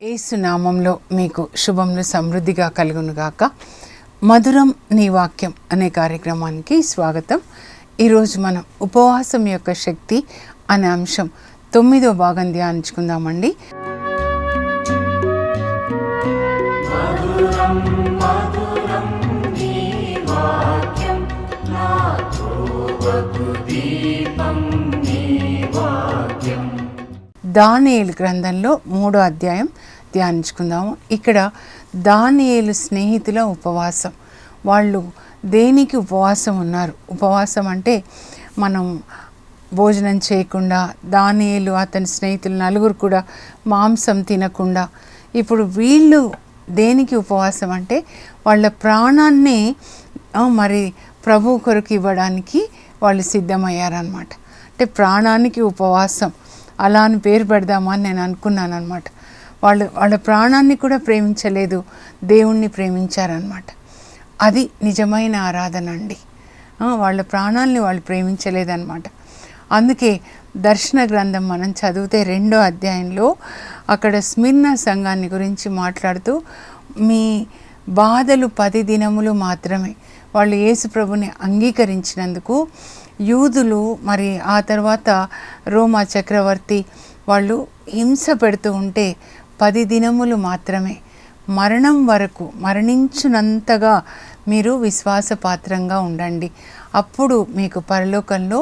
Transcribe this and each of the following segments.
యేసు నామంలో మీకు శుభములు సమృద్ధిగా కలుగునుగాక. మధురం నీ వాక్యం అనే కార్యక్రమానికి స్వాగతం. ఈరోజు మనం ఉపవాసం యొక్క శక్తి అనే అంశం 9వ భాగం ధ్యానించుకుందామండి. దానియేలు గ్రంథంలో 3వ అధ్యాయం ధ్యానించుకుందాము. ఇక్కడ దానియేలు స్నేహితుల ఉపవాసం. వాళ్ళు దేనికి ఉపవాసం ఉన్నారు? ఉపవాసం అంటే మనం భోజనం చేయకుండా, దానియేలు అతని స్నేహితులు నలుగురు కూడా మాంసం తినకుండా. ఇప్పుడు వీళ్ళు దేనికి ఉపవాసం అంటే వాళ్ళ ప్రాణాన్ని మరి ప్రభు కొరకు ఇవ్వడానికి వాళ్ళు సిద్ధమయ్యారనమాట. అంటే ప్రాణానికి ఉపవాసం అలా అని పేరు పెడదామని నేను అనుకున్నాను అనమాట. వాళ్ళ ప్రాణాన్ని కూడా ప్రేమించలేదు, దేవుణ్ణి ప్రేమించారనమాట. అది నిజమైన ఆరాధన అండి. వాళ్ళ ప్రాణాలని వాళ్ళు ప్రేమించలేదన్నమాట. అందుకే దర్శన గ్రంథం మనం చదివితే 2వ అధ్యాయంలో అక్కడ స్మిర్నా సంఘాన్ని గురించి మాట్లాడుతూ, మీ బాధలు 10 దినములు మాత్రమే. వాళ్ళు యేసు ప్రభుని అంగీకరించినందుకు యూదులు మరి ఆ తర్వాత రోమా చక్రవర్తి వాళ్ళు హింస పెడుతూ ఉంటే 10 దినములు మాత్రమే, మరణం వరకు మరణించునంతగా మీరు విశ్వాసపాత్రంగా ఉండండి, అప్పుడు మీకు పరలోకంలో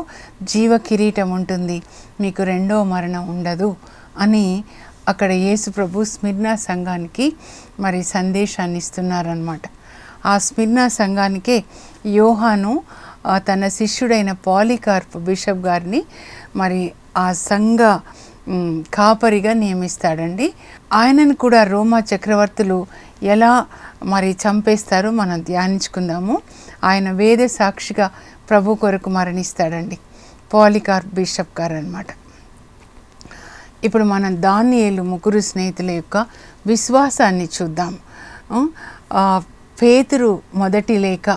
జీవ కిరీటం ఉంటుంది, మీకు రెండవ మరణం ఉండదు అని అక్కడ యేసు ప్రభు స్మిర్నా సంఘానికి మరి సందేశాన్ని ఇస్తున్నారనమాట. ఆ స్మిర్నా సంఘానికే యోహాను తన శిష్యుడైన పాలికార్ప్ బిషప్ గారిని మరి ఆ సంఘ కాపరిగా నియమిస్తాడండి. ఆయనను కూడా రోమా చక్రవర్తులు ఎలా మరి చంపేస్తారో మనం ధ్యానించుకుందాము. ఆయన వేద సాక్షిగా ప్రభు కొరకు మరణిస్తాడండి, పాలికార్ప్ బిషప్ గారు అనమాట. ఇప్పుడు మనం దానియేలు ముగ్గురు స్నేహితుల యొక్క విశ్వాసాన్ని చూద్దాం. పేతురు మొదటి లేఖ,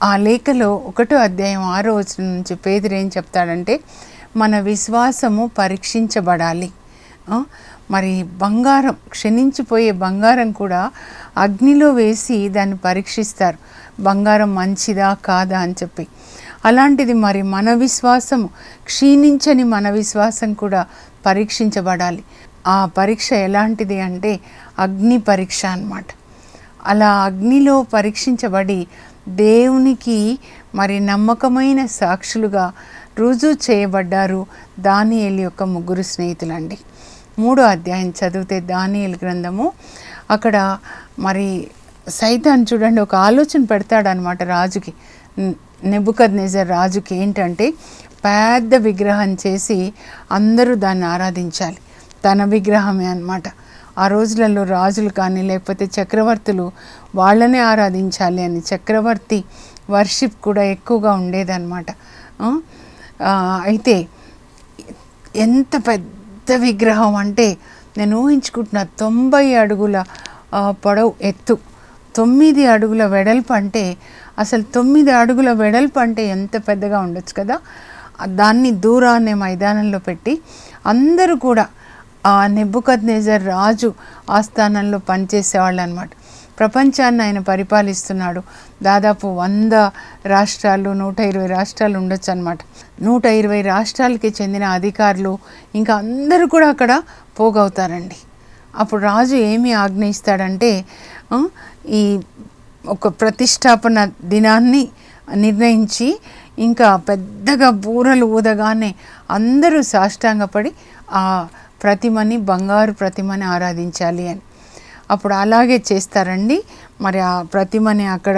ఆ లేఖలో 1వ అధ్యాయం 6వ వచనం నుంచి పేతురు ఏం చెప్తాడంటే, మన విశ్వాసము పరీక్షించబడాలి. మరి బంగారం, క్షీణించిపోయే బంగారం కూడా అగ్నిలో వేసి దాన్ని పరీక్షిస్తారు, బంగారం మంచిదా కాదా అని చెప్పి. అలాంటిది మరి మన విశ్వాసము, క్షీణించని మన విశ్వాసం కూడా పరీక్షించబడాలి. ఆ పరీక్ష ఎలాంటిది అంటే అగ్ని పరీక్ష అన్నమాట. అలా అగ్నిలో పరీక్షించబడి దేవునికి మరి నమ్మకమైన సాక్షులుగా రుజువు చేయబడ్డారు దానియేలు యొక్క ముగ్గురు స్నేహితులండి. 3వ అధ్యాయం చదివితే దానియేలు గ్రంథము, అక్కడ మరి సైతాన్ చూడండి ఒక ఆలోచన పెడతాడనమాట రాజుకి, నెబుకద్నెజర్ రాజుకి. ఏంటంటే పెద్ద విగ్రహం చేసి అందరూ దాన్ని ఆరాధించాలి, తన విగ్రహమే అన్నమాట. ఆ రోజులలో రాజులు కానీ లేకపోతే చక్రవర్తులు వాళ్ళనే ఆరాధించాలి అని చక్రవర్తి వర్షిప్ కూడా ఎక్కువగా ఉండేదన్నమాట. అయితే ఎంత పెద్ద విగ్రహం అంటే నేను ఊహించుకుంటున్నా, 90 అడుగుల పొడవు ఎత్తు, 9 అడుగుల వెడల్పు. అంటే అసలు 9 అడుగుల వెడల్పు అంటే ఎంత పెద్దగా ఉండొచ్చు కదా. దాన్ని దూరాన్నే మైదానంలో పెట్టి అందరూ కూడా ఆ నెబుకద్నెజర్ రాజు ఆస్థానంలో పనిచేసేవాళ్ళు అనమాట. ప్రపంచాన్ని ఆయన పరిపాలిస్తున్నాడు. దాదాపు 100 రాష్ట్రాలు, 120 రాష్ట్రాలు ఉండొచ్చు అనమాట. 120 రాష్ట్రాలకి చెందిన అధికారులు ఇంకా అందరూ కూడా అక్కడ పోగవుతారండి. అప్పుడు రాజు ఏమి ఆజ్ఞయిస్తాడంటే, ఈ ఒక ప్రతిష్టాపన దినాన్ని నిర్ణయించి ఇంకా పెద్దగా బూరలు ఊదగానే అందరూ సాష్టాంగపడి ఆ ప్రతిమని, బంగారు ప్రతిమని ఆరాధించాలి అని. అప్పుడు అలాగే చేస్తారండి. మరి ఆ ప్రతిమని అక్కడ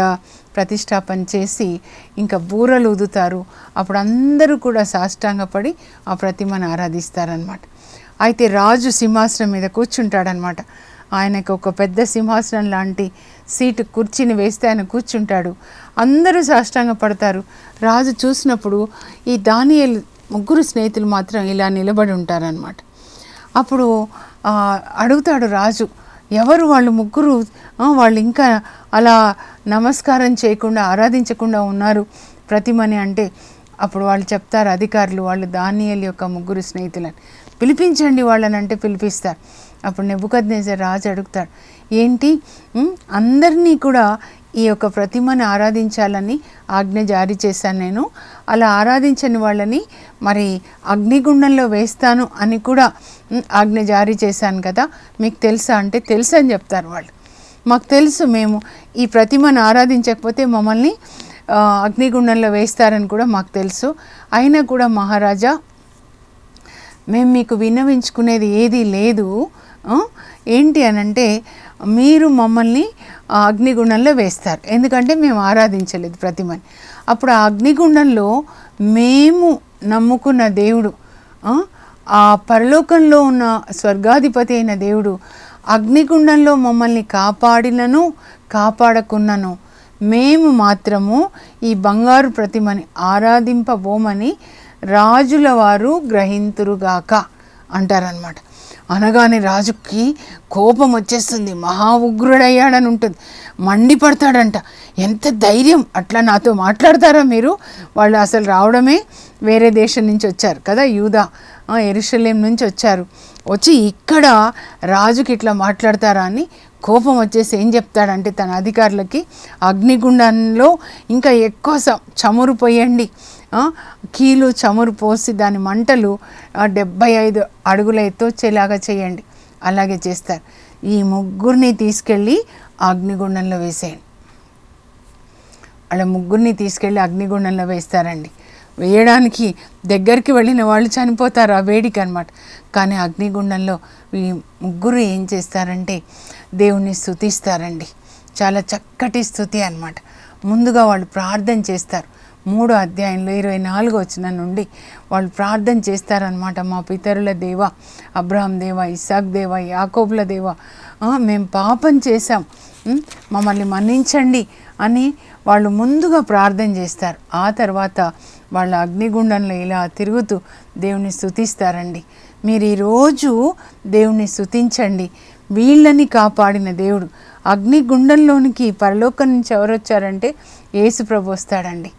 ప్రతిష్టాపన చేసి ఇంకా బూరలు ఊదుతారు. అప్పుడు అందరూ కూడా సాష్టాంగపడి ఆ ప్రతిమని ఆరాధిస్తారనమాట. అయితే రాజు సింహాసనం మీద కూర్చుంటాడనమాట. ఆయనకు ఒక పెద్ద సింహాసనం లాంటి సీటు, కుర్చీని వేస్తే ఆయన కూర్చుంటాడు. అందరూ సాష్టాంగ పడతారు. రాజు చూసినప్పుడు ఈ దానియేలు ముగ్గురు స్నేహితులు మాత్రం ఇలా నిలబడి ఉంటారనమాట. అప్పుడు అడుగుతాడు రాజు, ఎవరు వాళ్ళు ముగ్గురు, వాళ్ళు ఇంకా అలా నమస్కారం చేయకుండా ఆరాధించకుండా ఉన్నారు ప్రతిమని అంటే, అప్పుడు వాళ్ళు చెప్తారు అధికారులు, వాళ్ళు దానియేలు యొక్క ముగ్గురు స్నేహితులని, పిలిపించండి వాళ్ళని అంటే పిలిపిస్తారు. అప్పుడు నెబుకద్నెజర్ రాజు అడుగుతాడు, ఏంటి అందరినీ కూడా ఈ యొక్క ప్రతిమను ఆరాధించాలని ఆజ్ఞ జారీ చేశాను నేను, అలా ఆరాధించని వాళ్ళని మరి అగ్నిగుండంలో వేస్తాను అని కూడా ఆజ్ఞ జారీ చేశాను కదా, మీకు తెలుసా అంటే తెలుసు అని చెప్తారు వాళ్ళు. మాకు తెలుసు, మేము ఈ ప్రతిమను ఆరాధించకపోతే మమ్మల్ని అగ్నిగుండంలో వేస్తారని కూడా మాకు తెలుసు. అయినా కూడా మహారాజా, మేము మీకు విన్నవించుకునేది ఏదీ లేదు. ఏంటి అనంటే మీరు మమ్మల్ని అగ్నిగుండంలో వేస్తారు, ఎందుకంటే మేము ఆరాధించలేదు ప్రతిమని. అప్పుడు ఆ అగ్నిగుండంలో మేము నమ్ముకున్న దేవుడు, ఆ పరలోకంలో ఉన్న స్వర్గాధిపతి అయిన దేవుడు అగ్నిగుండంలో మమ్మల్ని కాపాడినను కాపాడకున్నను మేము మాత్రము ఈ బంగారు ప్రతిమని ఆరాధింపబోమని రాజుల వారు గ్రహింతురుగాక అంటారనమాట. అనగానే రాజుకి కోపం వచ్చేస్తుంది, మహా ఉగ్రుడయ్యాడని ఉంటుంది, మండిపడతాడంట. ఎంత ధైర్యం, అట్లా నాతో మాట్లాడతారా మీరు? వాళ్ళు అసలు రావడమే వేరే దేశం నుంచి వచ్చారు కదా, యూదా యెరూషలేం నుంచి వచ్చారు, వచ్చి ఇక్కడ రాజుకి ఇట్లా మాట్లాడతారా అని కోపం వచ్చేసి ఏం చెప్తాడంటే తన అధికారులకి, అగ్నిగుండంలో ఇంకా ఎక్కువ చమురు పోయండి, కీలు చమురు పోసి దాని మంటలు 75 అడుగుల ఎత్తు వచ్చేలాగా చేయండి. అలాగే చేస్తారు. ఈ ముగ్గురిని తీసుకెళ్ళి అగ్నిగుండంలో వేసేయండి. వాళ్ళ ముగ్గురిని తీసుకెళ్ళి అగ్నిగుండంలో వేస్తారండి. వేయడానికి దగ్గరికి వెళ్ళిన వాళ్ళు చనిపోతారు ఆ వేడికి అనమాట. కానీ అగ్నిగుండంలో ఈ ముగ్గురు ఏం చేస్తారంటే దేవుణ్ణి స్తుతిస్తారండి. చాలా చక్కటి స్తుతి అన్నమాట. ముందుగా వాళ్ళు ప్రార్థన చేస్తారు. 3వ అధ్యాయంలో 24వ వచనం నుండి వాళ్ళు ప్రార్థన చేస్తారనమాట. మా పితరుల దేవ, అబ్రహాం దేవ, ఇస్సాక్ దేవ, యాకోబుల దేవ, మేము పాపం చేశాం, మమ్మల్ని మన్నించండి అని వాళ్ళు ముందుగా ప్రార్థన చేస్తారు. ఆ తర్వాత వాళ్ళ అగ్నిగుండంలో ఇలా తిరుగుతూ దేవుని స్తుతిస్తారండి. మీరు ఈరోజు దేవుని స్తుతించండి. వీళ్ళని కాపాడిన దేవుడు. అగ్నిగుండంలోనికి పరలోకం నుంచి ఎవరు వచ్చారంటే యేసు ప్రభు వస్తాడండి.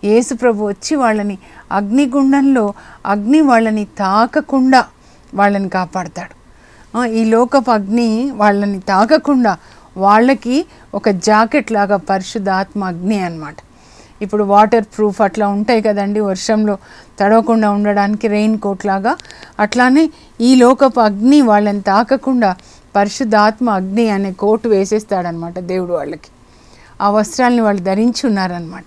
యేసు ప్రభు వచ్చి వాళ్ళని అగ్నిగుండంలో అగ్ని వాళ్ళని తాకకుండా వాళ్ళని కాపాడతాడు. ఈ లోకపు అగ్ని వాళ్ళని తాకకుండా వాళ్ళకి ఒక జాకెట్ లాగా పరిశుద్ధాత్మ అగ్ని అన్నమాట. ఇప్పుడు వాటర్ ప్రూఫ్ అట్లా ఉంటాయి కదండి, వర్షంలో తడవకుండా ఉండడానికి రెయిన్ కోట్ లాగా, అట్లానే ఈ లోకపు అగ్ని వాళ్ళని తాకకుండా పరిశుద్ధాత్మ అగ్ని అనే కోటు వేసేస్తాడనమాట దేవుడు వాళ్ళకి. ఆ వస్త్రాలని వాళ్ళు ధరించి ఉన్నారనమాట.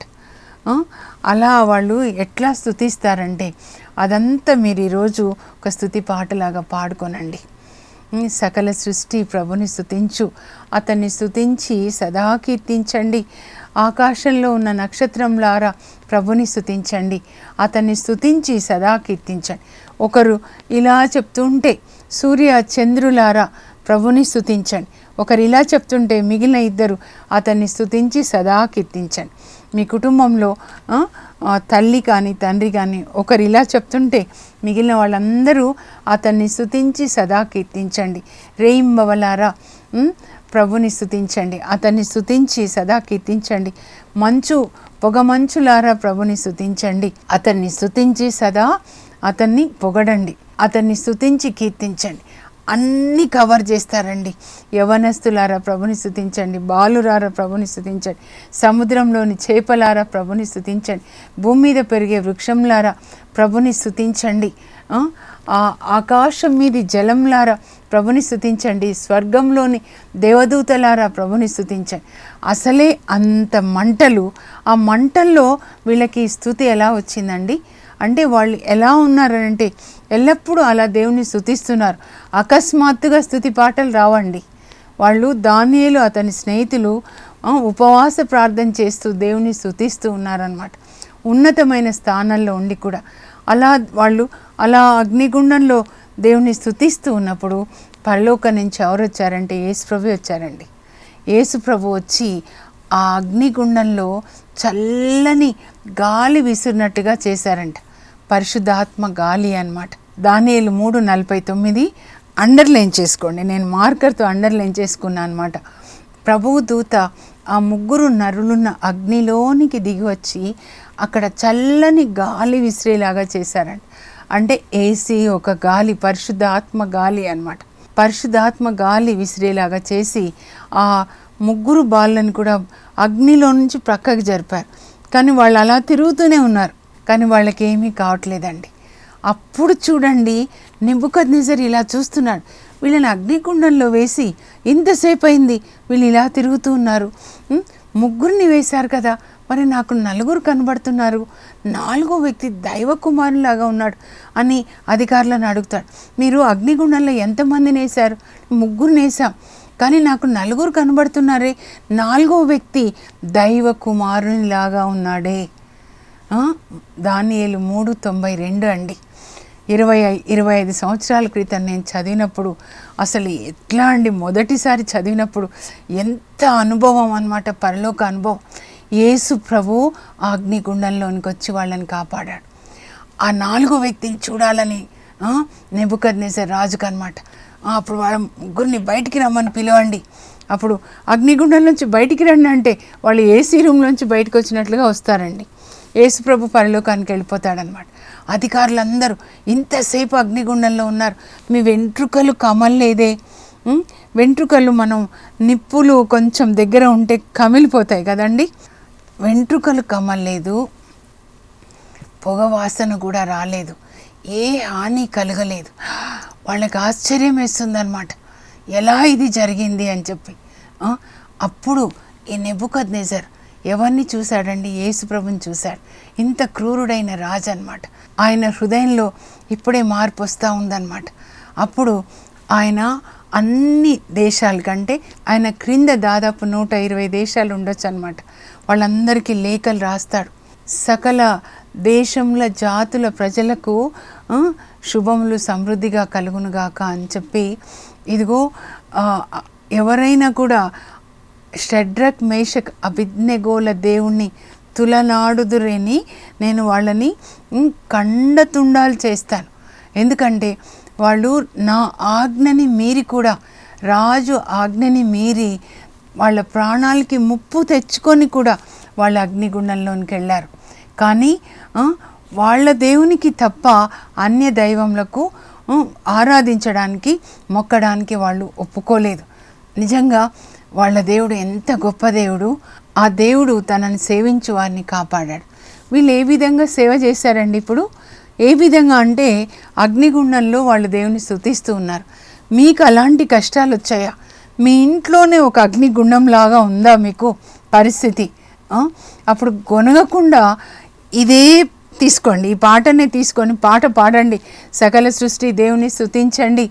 అలా వాళ్ళు ఎట్లా స్తుతిస్తారంటే అదంతా మీరు ఈరోజు ఒక స్తుతి పాటలాగా పాడుకోనండి. సకల సృష్టి ప్రభుని స్తుతించు, అతన్ని స్తుతించి సదా కీర్తించండి. ఆకాశంలో ఉన్న నక్షత్రంలారా ప్రభుని స్తుతించండి, అతన్ని స్తుతించి సదా కీర్తించండి. ఒకరు ఇలా చెప్తుంటే సూర్య చంద్రులారా ప్రభుని స్తుతించండి. ఒకరు ఇలా చెప్తుంటే మిగిలిన ఇద్దరు అతన్ని స్తుతించి సదా కీర్తించండి. మీ కుటుంబంలో తల్లి కానీ తండ్రి కానీ ఒకరు ఇలా చెప్తుంటే మిగిలిన వాళ్ళందరూ అతన్ని స్తుతించి సదా కీర్తించండి. రేయింబవలారా ప్రభుని స్తుతించండి, అతన్ని స్తుతించి సదా కీర్తించండి. పొగమంచులారా ప్రభుని స్తుతించండి, అతన్ని స్తుతించి సదా అతన్ని పొగడండి, అతన్ని స్తుతించి కీర్తించండి. అన్నీ కవర్ చేస్తారండి. యవనస్తులారా ప్రభుని స్తుతించండి, బాలురారా ప్రభుని స్తుతించండి, సముద్రంలోని చేపలారా ప్రభుని స్తుతించండి, భూమి మీద పెరిగే వృక్షంలారా ప్రభుని స్తుతించండి, ఆకాశం మీది జలంలారా ప్రభుని స్తుతించండి, స్వర్గంలోని దేవదూతలారా ప్రభుని స్తుతించండి. అసలే అంత మంటలు, ఆ మంటల్లో వీళ్ళకి స్తుతి ఎలా వచ్చిందండి అంటే వాళ్ళు ఎలా ఉన్నారంటే ఎల్లప్పుడూ అలా దేవుని స్తుతిస్తున్నారు. అకస్మాత్తుగా స్తుతి పాటలు రావండి. వాళ్ళు దానియేలు అతని స్నేహితులు ఉపవాస ప్రార్థన చేస్తూ దేవుని స్తుతిస్తూ ఉన్నారనమాట. ఉన్నతమైన స్థానంలో ఉండి కూడా వాళ్ళు అలా అగ్నిగుండంలో దేవుని స్తుతిస్తూ ఉన్నప్పుడు పరలోకం నుంచి ఎవరు వచ్చారంటే యేసుప్రభు వచ్చారండి. యేసుప్రభు వచ్చి ఆ అగ్నిగుండంలో చల్లని గాలి విసిరినట్టుగా చేశారంట. పరిశుద్ధాత్మ గాలి అన్నమాట. దానియేలు 3:49 అండర్లైన్ చేసుకోండి, నేను మార్కర్తో అండర్లైన్ చేసుకున్నాను అనమాట. ప్రభువు దూత ఆ ముగ్గురు నరులున్న అగ్నిలోనికి దిగి వచ్చి అక్కడ చల్లని గాలి విసిరేలాగా చేశారంట. అంటే ఏసీ ఒక గాలి, పరిశుద్ధాత్మ గాలి అన్నమాట. పరిశుద్ధాత్మ గాలి విసిరేలాగా చేసి ఆ ముగ్గురు బాలులను కూడా అగ్నిలో నుంచి ప్రక్కకి జరిపారు. కానీ వాళ్ళు అలా తిరుగుతూనే ఉన్నారు, కానీ వాళ్ళకి ఏమీ కావట్లేదండి. అప్పుడు చూడండి, నెబుకద్నెజర్ ఇలా చూస్తున్నాడు, వీళ్ళని అగ్నిగుండంలో వేసి ఇంతసేపు అయింది, వీళ్ళు ఇలా తిరుగుతూ ఉన్నారు, ముగ్గురిని వేశారు కదా, మరి నాకు నలుగురు కనబడుతున్నారు, నాలుగో వ్యక్తి దైవ కుమారులాగా ఉన్నాడు అని అధికారులను అడుగుతాడు. మీరు అగ్నిగుండంలో ఎంతమందిని వేశారు? ముగ్గురిని వేసాం, కానీ నాకు నలుగురు కనబడుతున్నారే, నాలుగో వ్యక్తి దైవ కుమారునిలాగా ఉన్నాడే. దానియేలు 3:92 అండి. 25 సంవత్సరాల క్రితం నేను చదివినప్పుడు అసలు ఎట్లా అండి, మొదటిసారి చదివినప్పుడు ఎంత అనుభవం అన్నమాట, పరలోక అనుభవం. యేసు ప్రభు ఆ అగ్నిగుండంలోనికి వచ్చి వాళ్ళని కాపాడాడు. ఆ నాలుగో వ్యక్తిని చూడాలని నెబుకద్నెజర్ రాజుకు అనమాట. అప్పుడు వాళ్ళ ముగ్గురిని బయటికి రమ్మని పిలవండి. అప్పుడు అగ్నిగుండం నుంచి బయటికి రండి అంటే వాళ్ళు ఏసీ రూమ్లోంచి బయటకు వచ్చినట్లుగా వస్తారండి. యేసు ప్రభు పరలోకానికి వెళ్ళిపోతాడనమాట. అధికారులందరూ ఇంతసేపు అగ్నిగుండంలో ఉన్నారు, మీ వెంట్రుకలు కమల్లేదే. వెంట్రుకలు మనం నిప్పులు కొంచెం దగ్గర ఉంటే కమిలిపోతాయి కదండి, వెంట్రుకలు కమల్లేదు, పొగ వాసన కూడా రాలేదు, ఏ హాని కలగలేదు. వాళ్ళకి ఆశ్చర్యం వేస్తుందన్నమాట, ఎలా ఇది జరిగింది అని చెప్పి. అప్పుడు ఈ నెబుకద్నెజర్ ఎవరిని చూశాడండి? యేసు ప్రభుని చూశాడు. ఇంత క్రూరుడైన రాజు అనమాట. ఆయన హృదయంలో ఇప్పుడే మార్పు వస్తూ ఉందన్నమాట. అప్పుడు ఆయన అన్ని దేశాల కంటే ఆయన క్రింద దాదాపు 120 దేశాలు ఉండొచ్చు అనమాట. వాళ్ళందరికీ లేఖలు రాస్తాడు. సకల దేశంల జాతుల ప్రజలకు శుభములు సమృద్ధిగా కలుగునుగాక అని చెప్పి, ఇదిగో ఎవరైనా కూడా షడ్రక్ మేషక్ అబేద్నెగోల దేవుణ్ణి తులనాడుదురేని నేను వాళ్ళని కండతుండాలు చేస్తాను. ఎందుకంటే వాళ్ళు నా ఆజ్ఞని మీరి కూడా, రాజు ఆజ్ఞని మీరి వాళ్ళ ప్రాణాలకి ముప్పు తెచ్చుకొని కూడా వాళ్ళ అగ్నిగుండంలోనికి వెళ్ళారు. కానీ వాళ్ళ దేవునికి తప్ప అన్య దైవములకు ఆరాధించడానికి మొక్కడానికి వాళ్ళు ఒప్పుకోలేదు. నిజంగా వాళ్ళ దేవుడు ఎంత గొప్ప దేవుడు. ఆ దేవుడు తనని సేవించు వారిని కాపాడాడు. వీళ్ళు ఏ విధంగా సేవ చేశారండి? ఇప్పుడు ఏ విధంగా అంటే అగ్నిగుండంలో వాళ్ళు దేవుని స్తుతిస్తూ ఉన్నారు. మీకు అలాంటి కష్టాలు వచ్చాయా? మీ ఇంట్లోనే ఒక అగ్నిగుండం లాగా ఉందా మీకు పరిస్థితి? అప్పుడు గొనగకుండా ఇదే తీసుకోండి, ఈ పాటనే తీసుకొని పాట పాడండి. సకల సృష్టి దేవుని స్తుతించండి,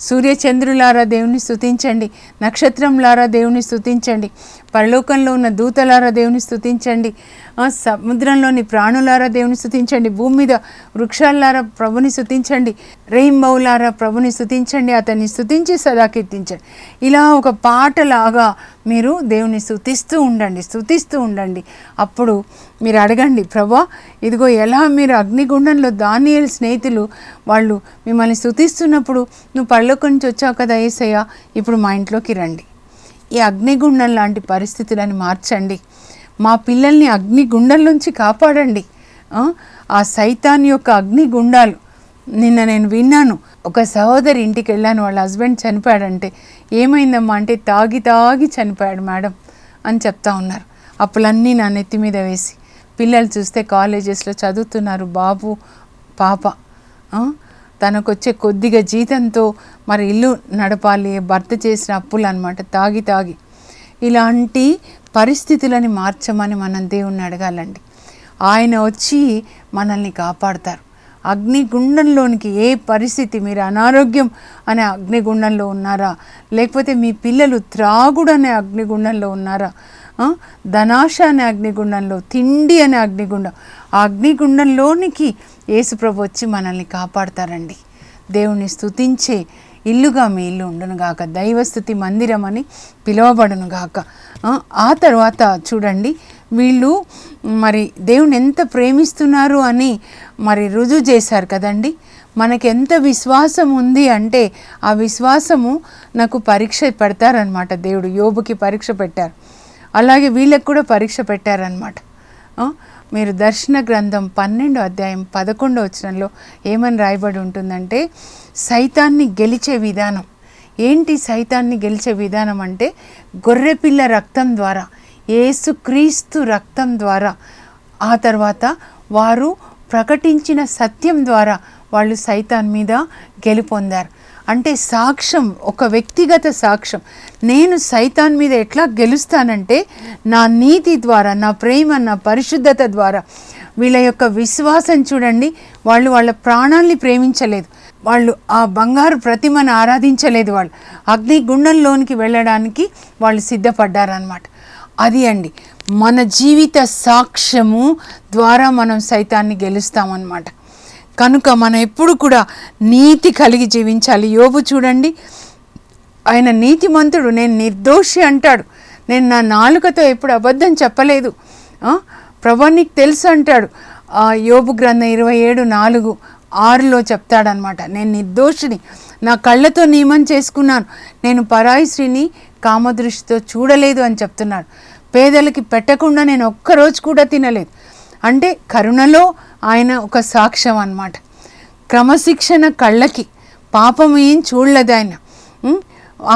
సూర్యచంద్రులారా దేవుని స్తుతించండి, నక్షత్రంలారా దేవుని స్తుతించండి, పరలోకంలో ఉన్న దూతలారా దేవుని స్తుతించండి, సముద్రంలోని ప్రాణులారా దేవుని స్తుతించండి, భూమి మీద వృక్షాలారా ప్రభుని స్తుతించండి, రెయిన్బోలారా ప్రభుని స్తుతించండి, అతన్ని స్తుతించి సదా కీర్తించండి. ఇలా ఒక పాటలాగా మీరు దేవుని స్తుతిస్తూ ఉండండి. అప్పుడు మీరు అడగండి, ప్రభా ఇదిగో ఎలా మీరు అగ్నిగుండంలో దానియేలు స్నేహితులు వాళ్ళు మిమ్మల్ని స్తుతిస్తున్నప్పుడు నువ్వు పరలోకం నుంచి వచ్చావు కదా యేసయ్య, ఇప్పుడు మా ఇంట్లోకి రండి, ఈ అగ్నిగుండం లాంటి పరిస్థితులను మార్చండి, మా పిల్లల్ని అగ్నిగుండంలోంచి కాపాడండి. ఆ సైతాన్ యొక్క అగ్నిగుండాలు, నిన్న నేను విన్నాను, ఒక సహోదరి ఇంటికి వెళ్ళాను, వాళ్ళ హస్బెండ్ చనిపోయాడంటే, ఏమైందమ్మా అంటే తాగి చనిపోయాడు మేడం అని చెప్తా ఉన్నారు. అప్పులన్నీ నా నెత్తి మీద వేసి, పిల్లలు చూస్తే కాలేజెస్లో చదువుతున్నారు, బాబు పాప, తనకొచ్చే కొద్దిగా జీతంతో మరి ఇల్లు నడపాలి, భర్త చేసిన అప్పులు అనమాట, తాగి ఇలాంటి పరిస్థితులని మార్చమని మనం దేవుణ్ణి అడగాలండి. ఆయన వచ్చి మనల్ని కాపాడతారు. అగ్నిగుండంలోనికి ఏ పరిస్థితి, మీరు అనారోగ్యం అనే అగ్నిగుండంలో ఉన్నారా, లేకపోతే మీ పిల్లలు త్రాగుడు అనే అగ్నిగుండంలో ఉన్నారా, ధనాశ అనే అగ్నిగుండంలో, తిండి అనే అగ్నిగుండం, ఆ అగ్నిగుండంలోనికి యేసుప్రభు వచ్చి మనల్ని కాపాడతారండి. దేవుని స్తుతించే ఇల్లుగా మీ ఇల్లు ఉండునుగాక, దైవస్థుతి మందిరం అని పిలువబడునుగాక. ఆ తర్వాత చూడండి, వీళ్ళు మరి దేవుని ఎంత ప్రేమిస్తున్నారు అని మరి రుజువు చేశారు కదండి. మనకి ఎంత విశ్వాసం ఉంది అంటే ఆ విశ్వాసము నాకు పరీక్ష పెడతారనమాట. దేవుడు యోబుకి పరీక్ష పెట్టారు, అలాగే వీళ్ళకి కూడా పరీక్ష పెట్టారనమాట. మీరు దర్శన గ్రంథం 12వ అధ్యాయం 11వ వచనంలో ఏమని రాయబడి ఉంటుందంటే, సైతాన్ని గెలిచే విధానం ఏంటి సైతాన్ని గెలిచే విధానం అంటే గొర్రెపిల్ల రక్తం ద్వారా, యేసుక్రీస్తు రక్తం ద్వారా, ఆ తర్వాత వారు ప్రకటించిన సత్యం ద్వారా వాళ్ళు సైతాన్ మీద గెలుపొందారు. అంటే సాక్ష్యం, ఒక వ్యక్తిగత సాక్ష్యం. నేను సైతాన్ మీద ఎట్లా గెలుస్తానంటే నా నీతి ద్వారా, నా ప్రేమ, నా పరిశుద్ధత ద్వారా. వీళ్ళ యొక్క విశ్వాసం చూడండి, వాళ్ళు వాళ్ళ ప్రాణాల్ని ప్రేమించలేదు, వాళ్ళు ఆ బంగారు ప్రతిమను ఆరాధించలేదు, వాళ్ళు అగ్నిగుండంలోనికి వెళ్ళడానికి వాళ్ళు సిద్ధపడ్డారన్నమాట. అది అండి మన జీవిత సాక్ష్యము ద్వారా మనం సైతాన్ని గెలుస్తామన్నమాట. కనుక మనం ఎప్పుడు కూడా నీతి కలిగి జీవించాలి. యోబు చూడండి, ఆయన నీతిమంతుడు, నేను నిర్దోషి అంటాడు, నేను నా నాలుకతో ఎప్పుడు అబద్ధం చెప్పలేదు, ప్రభు నీకు తెలుసు అంటాడు. యోబు గ్రంథం 27:4-6 చెప్తాడనమాట, నేను నిర్దోషిని, నా కళ్ళతో నియమం చేసుకున్నాను, నేను పరాయి స్త్రీని కామదృష్టితో చూడలేదు అని చెప్తున్నాడు. పేదలకి పెట్టకుండా నేను ఒక్కరోజు కూడా తినలేదు. అంటే కరుణలో ఆయన ఒక సాక్ష్యం అన్నమాట. క్రమశిక్షణ కళ్ళకి, పాపం ఏం చూడలేదు ఆయన.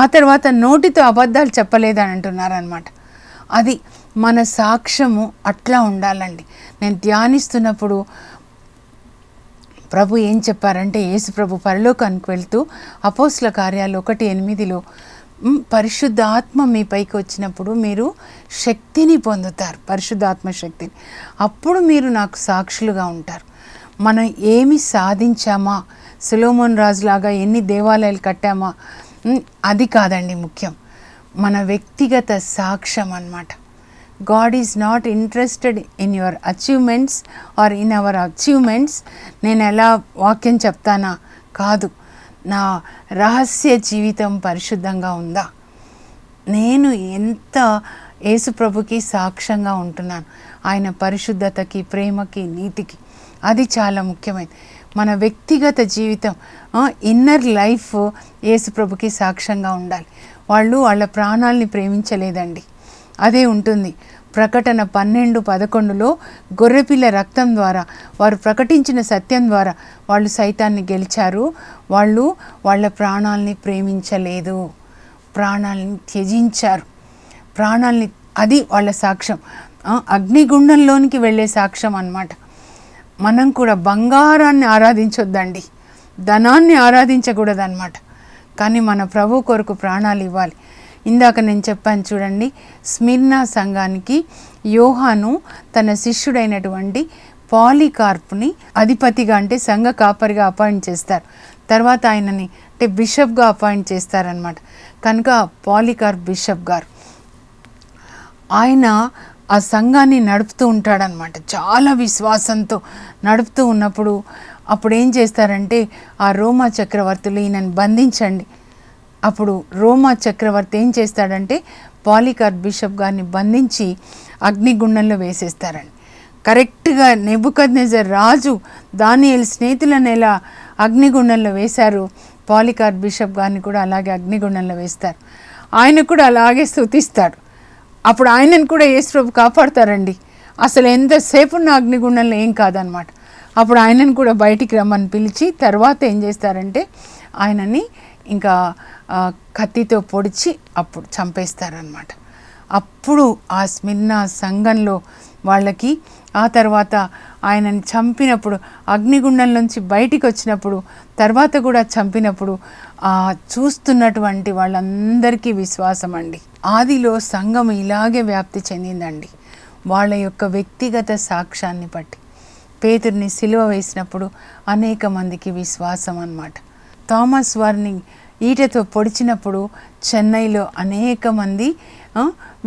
ఆ తర్వాత నోటితో అబద్ధాలు చెప్పలేదని అంటున్నారనమాట. అది మన సాక్ష్యము అట్లా ఉండాలండి. నేను ధ్యానిస్తున్నప్పుడు ప్రభు ఏం చెప్పారంటే, యేసు ప్రభు పరలోకానికి వెళ్తూ అపోస్తల కార్యాలు 1:8 పరిశుద్ధాత్మ మీ పైకి వచ్చినప్పుడు మీరు శక్తిని పొందుతారు, పరిశుద్ధాత్మ శక్తిని, అప్పుడు మీరు నాకు సాక్షులుగా ఉంటారు. మనం ఏమి సాధించామా, సొలొమోను రాజులాగా ఎన్ని దేవాలయాలు కట్టామా, అది కాదండి ముఖ్యం, మన వ్యక్తిగత సాక్ష్యం అన్నమాట. God is not interested in your achievements or in our achievements. నేను ఎలా వాక్యం చెప్తానా కాదు, నా రహస్య జీవితం పరిశుద్ధంగా ఉందా, నేను ఎంత యేసుప్రభుకి సాక్ష్యంగా ఉంటున్నాను, ఆయన పరిశుద్ధతకి, ప్రేమకి, నీతికి. అది చాలా ముఖ్యమైనది. మన వ్యక్తిగత జీవితం, ఇన్నర్ లైఫ్ యేసుప్రభుకి సాక్ష్యంగా ఉండాలి. వాళ్ళు వాళ్ళ ప్రాణాలని ప్రేమించలేదండి, అదే ఉంటుంది. ప్రకటన 12:11 గొర్రెపిల్ల రక్తం ద్వారా, వారు ప్రకటించిన సత్యం ద్వారా వాళ్ళు సైతాన్ని గెలిచారు. వాళ్ళు వాళ్ళ ప్రాణాలని ప్రేమించలేదు, ప్రాణాలని త్యజించారు, ప్రాణాలని, అది వాళ్ళ సాక్ష్యం. అగ్నిగుండంలోనికి వెళ్ళే సాక్ష్యం అన్నమాట. మనం కూడా బంగారాన్ని ఆరాధించొద్దండి, ధనాన్ని ఆరాధించకూడదన్నమాట. కానీ మన ప్రభు కొరకు ప్రాణాలు ఇవ్వాలి. ఇందాక నేను చెప్పాను చూడండి, స్మిర్నా సంఘానికి యోహాను తన శిష్యుడైనటువంటి పాలికార్పుని అధిపతిగా, అంటే సంఘ కాపరిగా అపాయింట్ చేస్తారు. తర్వాత ఆయనని అంటే బిషప్గా అపాయింట్ చేస్తారనమాట. కనుక పాలికార్ప్ బిషప్ గారు, ఆయన ఆ సంఘాన్ని నడుపుతూ ఉంటాడనమాట. చాలా విశ్వాసంతో నడుపుతూ ఉన్నప్పుడు అప్పుడు ఏం చేస్తారంటే, ఆ రోమా చక్రవర్తులు ఈయనని బంధించండి. అప్పుడు రోమా చక్రవర్తి ఏం చేస్తాడంటే పాలికార్ప్ బిషప్ గారిని బంధించి అగ్నిగుండంలో వేసేస్తారండి. కరెక్ట్గా నెబుకద్నెజర్ రాజు దానియేలు స్నేహితులను ఎలా అగ్నిగుండంలో వేశారు, పాలికార్ప్ బిషప్ గారిని కూడా అలాగే అగ్నిగుండంలో వేస్తారు. ఆయన కూడా అలాగే స్తుతిస్తాడు. అప్పుడు ఆయనను కూడా యేసుప్రభు కాపాడుతారండి. అసలు ఎంతసేపు ఉన్న అగ్నిగుండంలో ఏం కాదనమాట. అప్పుడు ఆయనను కూడా బయటికి రమ్మని పిలిచి తర్వాత ఏం చేస్తారంటే ఆయనని ఇంకా కత్తితో పొడిచి అప్పుడు చంపేస్తారనమాట. అప్పుడు ఆ స్మిర్నా సంఘంలో వాళ్ళకి, ఆ తర్వాత ఆయనని చంపినప్పుడు అగ్నిగుండం నుంచి బయటికి వచ్చినప్పుడు, తర్వాత కూడా చంపినప్పుడు చూస్తున్నటువంటి వాళ్ళందరికీ విశ్వాసం అండి. ఆదిలో సంఘం ఇలాగే వ్యాప్తి చెందిందండి, వాళ్ళ యొక్క వ్యక్తిగత సాక్ష్యాన్ని బట్టి. పేతురుని సిలువ వేసినప్పుడు అనేక మందికి విశ్వాసం అన్నమాట. థామస్ వారిని ఈటతో పొడిచినప్పుడు చెన్నైలో అనేక మంది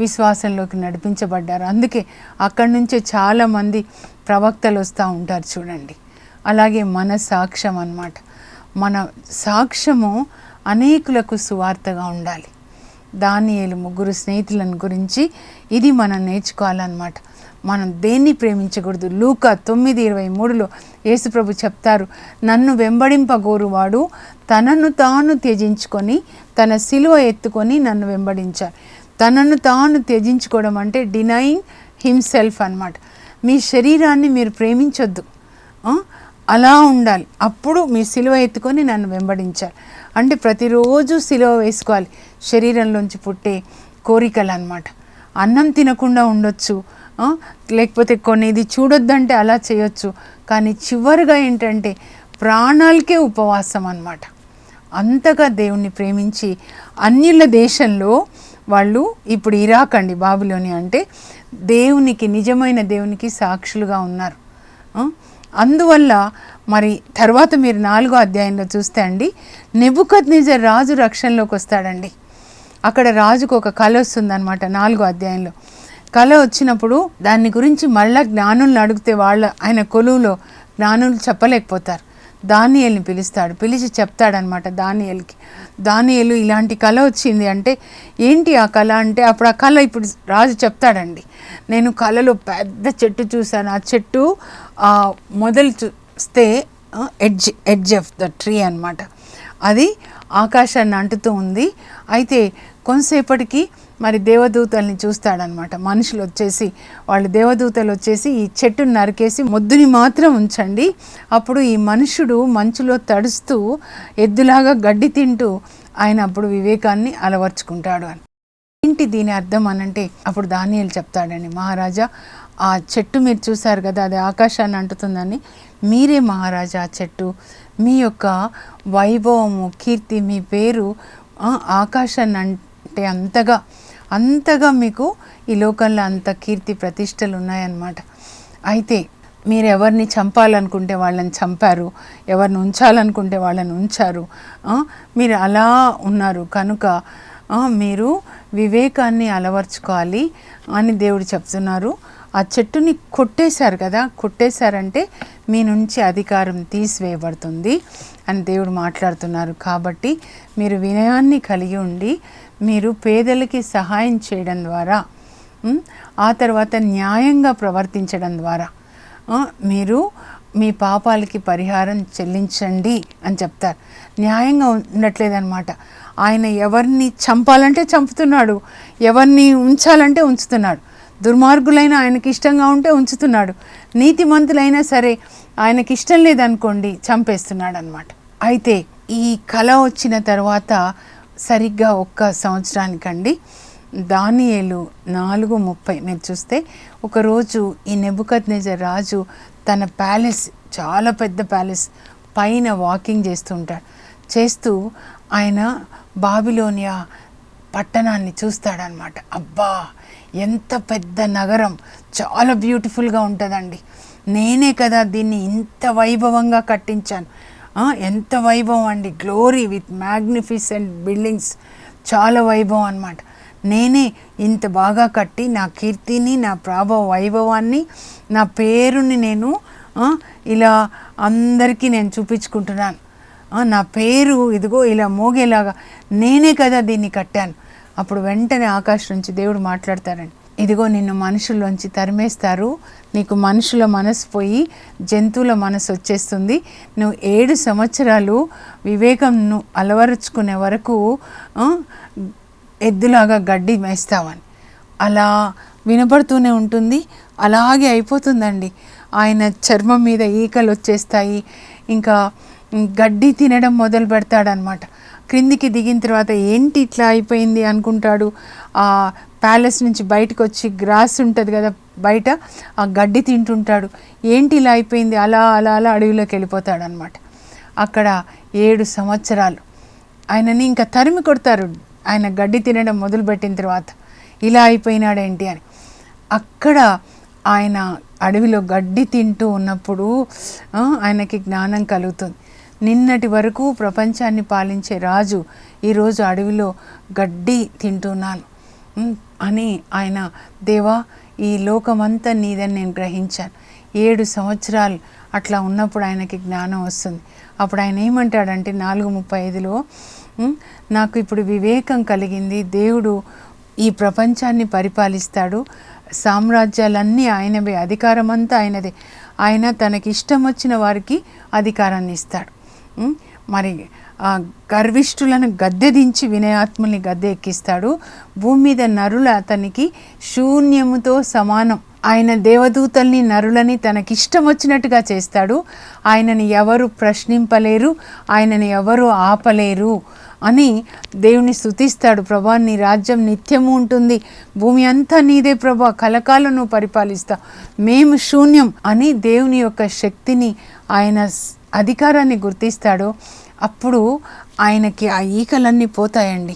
విశ్వాసంలోకి నడిపించబడ్డారు. అందుకే అక్కడి నుంచే చాలామంది ప్రవక్తలు వస్తూ ఉంటారు చూడండి. అలాగే మన సాక్ష్యం అన్నమాట. మన సాక్ష్యము అనేకులకు సువార్తగా ఉండాలి. దానియేలు 3 స్నేహితులను గురించి ఇది మనం నేర్చుకోవాలన్నమాట. మనం దేన్ని ప్రేమించకూడదు. లూకా 9:23 యేసుప్రభు చెప్తారు, నన్ను వెంబడింపగోరువాడు తనను తాను త్యజించుకొని తన సిలువ ఎత్తుకొని నన్ను వెంబడించాలి. తనను తాను త్యజించుకోవడం అంటే డినయింగ్ హిమ్సెల్ఫ్ అన్నమాట. మీ శరీరాన్ని మీరు ప్రేమించొద్దు, అలా ఉండాలి. అప్పుడు మీ సిలువ ఎత్తుకొని నన్ను వెంబడించాలి. అంటే ప్రతిరోజు సిలువ వేసుకోవాలి. శరీరంలోంచి పుట్టే కోరికలు అన్నమాట. అన్నం తినకుండా ఉండొచ్చు, లేకపోతే కొన్ని ఇది చూడొద్దంటే అలా చేయొచ్చు, కానీ చివరిగా ఏంటంటే ప్రాణాలకే ఉపవాసం అన్నమాట. అంతగా దేవుణ్ణి ప్రేమించి అన్యుల దేశంలో వాళ్ళు ఇప్పుడు ఇరాక్ అండి, బాబిలోని అంటే దేవునికి, నిజమైన దేవునికి సాక్షులుగా ఉన్నారు. అందువల్ల మరి తర్వాత మీరు 4వ అధ్యాయంలో చూస్తే అండి, నెబుకద్నెజర్ రాజు రక్షణలోకి వస్తాడండి. అక్కడ రాజుకు ఒక కళ వస్తుందన్నమాట 4వ అధ్యాయంలో. కళ వచ్చినప్పుడు దాని గురించి మళ్ళా జ్ఞానులను అడిగితే ఆయన కొలువులో జ్ఞానులు చెప్పలేకపోతారు. దానియేలుని పిలుస్తాడు, పిలిచి చెప్తాడనమాట దానియేలుకి. దానియేలు ఇలాంటి కళ వచ్చింది అంటే ఏంటి ఆ కళ అంటే, అప్పుడు ఆ కళ ఇప్పుడు రాజు చెప్తాడండి. నేను కళలో పెద్ద చెట్టు చూశాను, ఆ చెట్టు మొదలు చూస్తే ఎడ్జ్ ఆఫ్ ద ట్రీ అన్నమాట, అది ఆకాశాన్ని అంటుతూ ఉంది. అయితే కొంతసేపటికి మరి దేవదూతల్ని చూస్తాడనమాట. మనుషులు వచ్చేసి, వాళ్ళు దేవదూతలు వచ్చేసి ఈ చెట్టును నరికేసి మొద్దుని మాత్రం ఉంచండి, అప్పుడు ఈ మనుషుడు మంచులో తడుస్తూ ఎద్దులాగా గడ్డి తింటూ ఆయన అప్పుడు వివేకాన్ని అలవర్చుకుంటాడు అని. ఏంటి దీని అర్థం అనంటే, అప్పుడు దానియేలు చెప్తాడండి, మహారాజా ఆ చెట్టు మీరు చూశారు కదా, అది ఆకాశాన్ని అంటుతుందని, మీరే మహారాజా ఆ చెట్టు, మీ యొక్క వైభవము, కీర్తి, మీ పేరు ఆకాశాన్ని అంటే అంతగా మీకు ఈ లోకంలో అంత కీర్తి ప్రతిష్టలు ఉన్నాయన్నమాట. అయితే మీరు ఎవరిని చంపాలనుకుంటే వాళ్ళని చంపారు, ఎవరిని ఉంచాలనుకుంటే వాళ్ళని ఉంచారు, మీరు అలా ఉన్నారు కనుక మీరు వివేకాన్ని అలవర్చుకోవాలి అని దేవుడు చెప్తున్నారు. ఆ చెట్టుని కొట్టేశారు కదా, కొట్టేశారంటే మీ నుంచి అధికారం తీసివేయబడుతుంది అని దేవుడు మాట్లాడుతున్నారు. కాబట్టి మీరు వినయాన్ని కలిగి ఉండి మీరు పేదలకి సహాయం చేయడం ద్వారా, ఆ తర్వాత న్యాయంగా ప్రవర్తించడం ద్వారా మీరు మీ పాపాలకి పరిహారం చెల్లించండి అని చెప్తారు. న్యాయంగా ఉండట్లేదన్నమాట. ఆయన ఎవరిని చంపాలంటే చంపుతున్నాడు, ఎవరిని ఉంచాలంటే ఉంచుతున్నాడు. దుర్మార్గులైన ఆయనకి ఇష్టంగా ఉంటే ఉంచుతున్నాడు, నీతిమంతులైనా సరే ఆయనకి ఇష్టం లేదనుకోండి చంపేస్తున్నాడు అన్నమాట. అయితే ఈ కళ వచ్చిన తర్వాత సరిగ్గా 1 సంవత్సరానికండి, దానియేలు 4:30 మీరు చూస్తే, ఒకరోజు ఈ నెబుకద్నెజర్ రాజు తన ప్యాలెస్, చాలా పెద్ద ప్యాలెస్ పైన వాకింగ్ చేస్తూ ఆయన బాబిలోనియా పట్టణాన్ని చూస్తాడనమాట. అబ్బా ఎంత పెద్ద నగరం, చాలా బ్యూటిఫుల్గా ఉంటుందండి, నేనే కదా దీన్ని ఇంత వైభవంగా కట్టించాను, ఎంత వైభవం అండి, గ్లోరీ విత్ మ్యాగ్నిఫిసెంట్ బిల్డింగ్స్, చాలా వైభవం అన్నమాట. నేనే ఇంత బాగా కట్టి నా కీర్తిని, నా వైభవాన్ని, నా పేరుని నేను ఇలా అందరికీ నేను చూపించుకుంటున్నాను, నా పేరు ఇదిగో ఇలా మోగేలాగా నేనే కదా దీన్ని కట్టాను. అప్పుడు వెంటనే ఆకాశం నుంచి దేవుడు మాట్లాడతారండి, ఇదిగో నిన్ను మనుషుల్లోంచి తరిమేస్తారు, నీకు మనుషుల మనసు పోయి జంతువుల మనసు వచ్చేస్తుంది, నువ్వు 7 సంవత్సరాలు వివేకంను అలవరుచుకునే వరకు ఎద్దులాగా గడ్డి మేస్తావని. అలా వినపడుతూనే ఉంటుంది, అలాగే అయిపోతుందండి. ఆయన చర్మం మీద ఈకలు వచ్చేస్తాయి, ఇంకా గడ్డి తినడం మొదలు పెడతాడనమాట. క్రిందికి దిగిన తర్వాత ఏంటి ఇట్లా అయిపోయింది అనుకుంటాడు. ఆ ప్యాలెస్ నుంచి బయటకు వచ్చి గ్రాస్ ఉంటుంది కదా బయట, ఆ గడ్డి తింటుంటాడు. ఏంటి ఇలా అయిపోయింది, అలా అలా అలా అడవిలోకి వెళ్ళిపోతాడనమాట. అక్కడ 7 సంవత్సరాలు ఆయనని ఇంకా తరిమి కొడతారు, ఆయన గడ్డి తినడం మొదలుపెట్టిన తర్వాత. ఇలా అయిపోయినాడేంటి అని. అక్కడ ఆయన అడవిలో గడ్డి తింటూ ఉన్నప్పుడు ఆయనకి జ్ఞానం కలుగుతుంది. నిన్నటి వరకు ప్రపంచాన్ని పాలించే రాజు ఈరోజు అడవిలో గడ్డి తింటున్నాను అని ఆయన, దేవా ఈ లోకమంతా నీదని నేను గ్రహించాను. 7 సంవత్సరాలు అట్లా ఉన్నప్పుడు ఆయనకి జ్ఞానం వస్తుంది. అప్పుడు ఆయన ఏమంటాడంటే 4:35లో, నాకు ఇప్పుడు వివేకం కలిగింది, దేవుడు ఈ ప్రపంచాన్ని పరిపాలిస్తాడు, సామ్రాజ్యాలన్నీ ఆయనవే, అధికారం అంతా ఆయనదే, ఆయన తనకి ఇష్టం వచ్చిన వారికి అధికారాన్ని ఇస్తాడు. మరి గర్విష్ఠులను గద్దె దించి వినయాత్ముల్ని గద్దె ఎక్కిస్తాడు. భూమి మీద నరులు అతనికి శూన్యముతో సమానం ఆయన దేవదూతల్ని నరులని తనకిష్టం వచ్చినట్టుగా చేస్తాడు. ఆయనని ఎవరు ప్రశ్నింపలేరు, ఆయనని ఎవరు ఆపలేరు అని దేవుని స్తుతిస్తాడు. ప్రభా నీ రాజ్యం నిత్యము ఉంటుంది, భూమి అంతా నీదే ప్రభా, కలకాలం నువ్వు పరిపాలిస్తావు, మేము శూన్యం అని దేవుని యొక్క శక్తిని, ఆయన అధికారాన్ని గుర్తిస్తాడో అప్పుడు ఆయనకి ఆ ఈకలన్నీ పోతాయండి.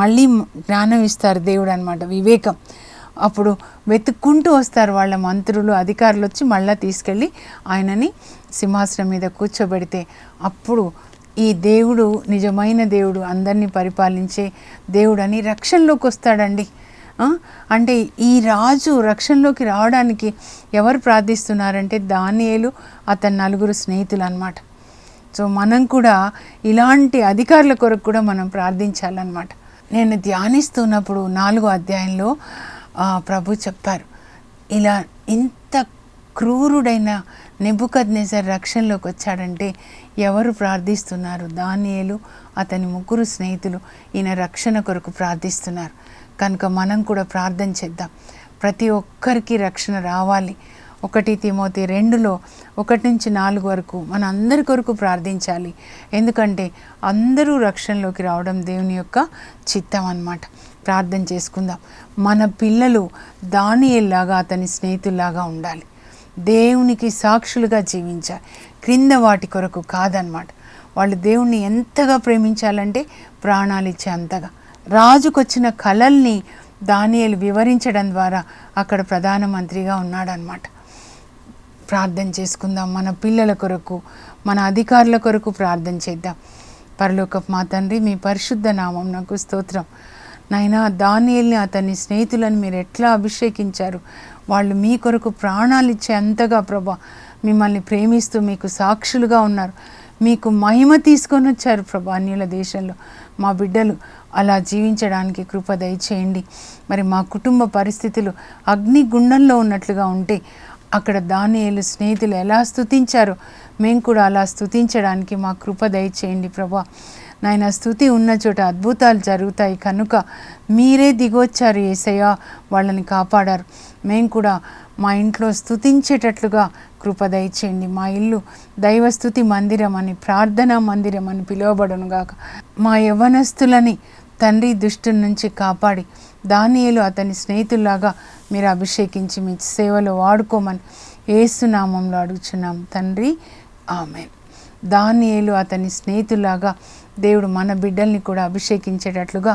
మళ్ళీ జ్ఞానం ఇస్తారు దేవుడు అన్నమాట, వివేకం. అప్పుడు వెతుక్కుంటూ వస్తారు వాళ్ళ మంత్రులు, అధికారులు వచ్చి మళ్ళీ తీసుకెళ్ళి ఆయనని సింహాసనం మీద కూర్చోబెడితే అప్పుడు ఈ దేవుడు నిజమైన దేవుడు, అందరినీ పరిపాలించే దేవుడు అని రక్షణలోకి వస్తాడండి. అంటే ఈ రాజు రక్షణలోకి రావడానికి ఎవరు ప్రార్థిస్తున్నారంటే దానియేలు అతని 9 స్నేహితులు అన్నమాట. సో మనం కూడా ఇలాంటి అధికారుల కొరకు కూడా మనం ప్రార్థించాలన్నమాట. నేను ధ్యానిస్తున్నప్పుడు 4వ అధ్యాయంలో ప్రభు చెప్పారు, ఇలా ఇంత క్రూరుడైన నెబుకద్నెజర్ రక్షణలోకి వచ్చాడంటే ఎవరు ప్రార్థిస్తున్నారు? దానియేలు అతని 3 స్నేహితులు ఈయన రక్షణ కొరకు ప్రార్థిస్తున్నారు. కనుక మనం కూడా ప్రార్థన చేద్దాం, ప్రతి ఒక్కరికి రక్షణ రావాలి. 1 తిమోతి 2లో 1-4 వరకు మన అందరి కొరకు ప్రార్థించాలి. ఎందుకంటే అందరూ రక్షణలోకి రావడం దేవుని యొక్క చిత్తం అన్నమాట. ప్రార్థన చేసుకుందాం. మన పిల్లలు దానియేలులాగా అతని స్నేహితుల్లాగా ఉండాలి, దేవునికి సాక్షులుగా జీవించాలి, క్రింద వాటి కొరకు కాదనమాట. వాళ్ళు దేవుణ్ణి ఎంతగా ప్రేమించాలంటే ప్రాణాలు ఇచ్చే అంతగా. రాజుకొచ్చిన కలల్ని దానియేలు వివరించడం ద్వారా అక్కడ ప్రధానమంత్రిగా ఉన్నాడనమాట. ప్రార్థన చేసుకుందాం, మన పిల్లల కొరకు, మన అధికారుల కొరకు ప్రార్థన చేద్దాం. పరలోకపు మా తండ్రి, మీ పరిశుద్ధ నామం నాకు స్తోత్రం. నాయనా, దానియేలుని అతని స్నేహితులను మీరు ఎట్లా అభిషేకించారు, వాళ్ళు మీ కొరకు ప్రాణాలు ఇచ్చే అంతగా ప్రభా మిమ్మల్ని ప్రేమిస్తూ మీకు సాక్షులుగా ఉన్నారు, మీకు మహిమ తీసుకొని వచ్చారు ప్రభా అన్యుల దేశంలో. మా బిడ్డలు అలా జీవించడానికి కృప దయచేయండి. మరి మా కుటుంబ పరిస్థితులు అగ్నిగుండంలో ఉన్నట్లుగా ఉంటే అక్కడ దానియేలు స్నేహితులు ఎలా స్తుతించారో మేము కూడా అలా స్తుతించడానికి మా కృప దయచేయండి ప్రభా. నాయన, స్తుతి ఉన్న చోట అద్భుతాలు జరుగుతాయి కనుక మీరే దిగొచ్చారు యేసయ్య, వాళ్ళని కాపాడారు. మేము కూడా మా ఇంట్లో స్తుతించేటట్లుగా కృప దయచేయండి. మా ఇల్లు దైవస్తుతి మందిరం అని, ప్రార్థనా మందిరం అని పిలువబడునుగాక. మా యవ్వనస్తులని తండ్రి దుష్టుల నుంచి కాపాడి దానియేలు అతని స్నేహితుల్లాగా మీరు అభిషేకించి మీ సేవలో వాడుకోమని యేసు నామంలో అడుగుచున్నాం తండ్రి, ఆమేన్. దానియేలు అతని స్నేహితుల్లాగా దేవుడు మన బిడ్డల్ని కూడా అభిషేకించేటట్లుగా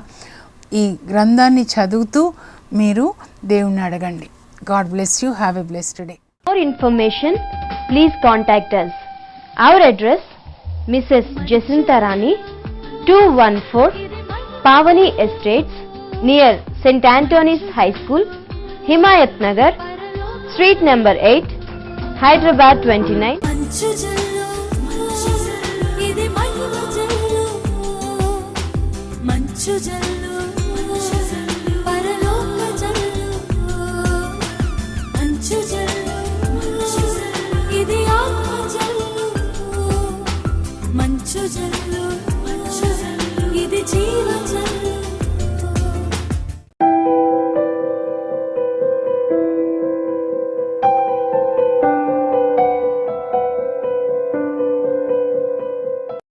ఈ గ్రంథాన్ని చదువుతూ మీరు దేవుణ్ణి అడగండి. God bless you. Have a blessed day. For information, please contact us. Our address, Mrs. Jacinta Rani, 214 Pavani Estates, near St. Anthony's High School, Himayat Nagar, Street number 8, Hyderabad 29. మంచు జల్లు